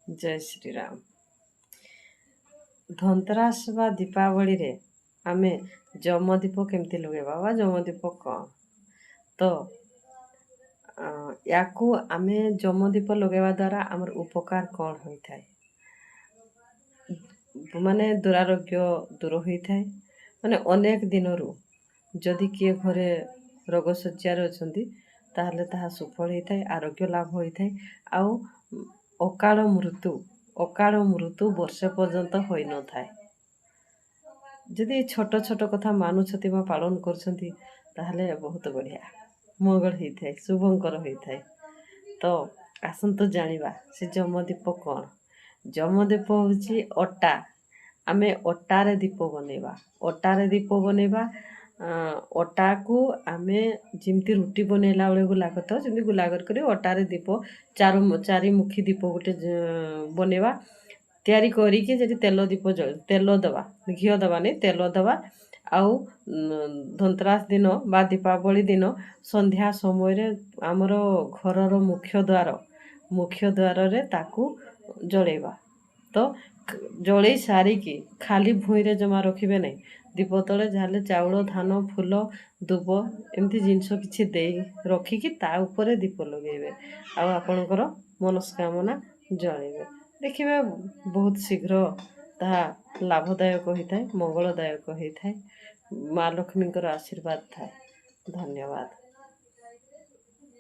जय श्री राम। धनतेरस बा दीपावली रे आमे जमदीप केमती लगे बा जमदीप कौन तो याकू आमे जमदीप लगेवा द्वारा आमर उपकार कौन होता है माने दुरारोग्य दूर होता है माने अनेक दिन जदि किए घरे रोग शଯ୍ୟାରେ ଅଛନ୍ତି ताहले ताहा सुफल होता है आरोग्य लाभ होता है आउ अकाल मृत्यु वर्षे पर्यंत होई न थाए जदि छोट छोट कथा मानुछति बा पालन करछंती ताहले बहुत बढ़िया मंगल होता है शुभंकर होता है। तो आसंतु जानिबा से जमदीप कौन जमदीप होची अटा आमे अटारे दीप बनेबा अटा को आमे जिमती रुटी बनेला बेले गुला करता जिमती गुला कर अटारे दीप चारि मुखी दीप गोटे बनेबा तैयारी करिके जदि तेल दीप तेल दबा घी दबा नहीं तेल दबा आउ धनतेरस दिन बा दीपावली दिन संध्या समय आमर घरर मुख्य द्वार रे ताकू जलेबा तो जलई सारिकी खाली भूईरे जमा रखिबे नहीं दीप तले जाले चाउल धान फूल दुब एमती जिनस किछि दे रखिकी ता ऊपर दीप लगेबे आ आपणकर मनस्कामना जणेबे देखिबे बहुत शीघ्र ताहा लाभदायक होता है मंगलदायक होता है माँ लक्ष्मी आशीर्वाद थाए। धन्यवाद।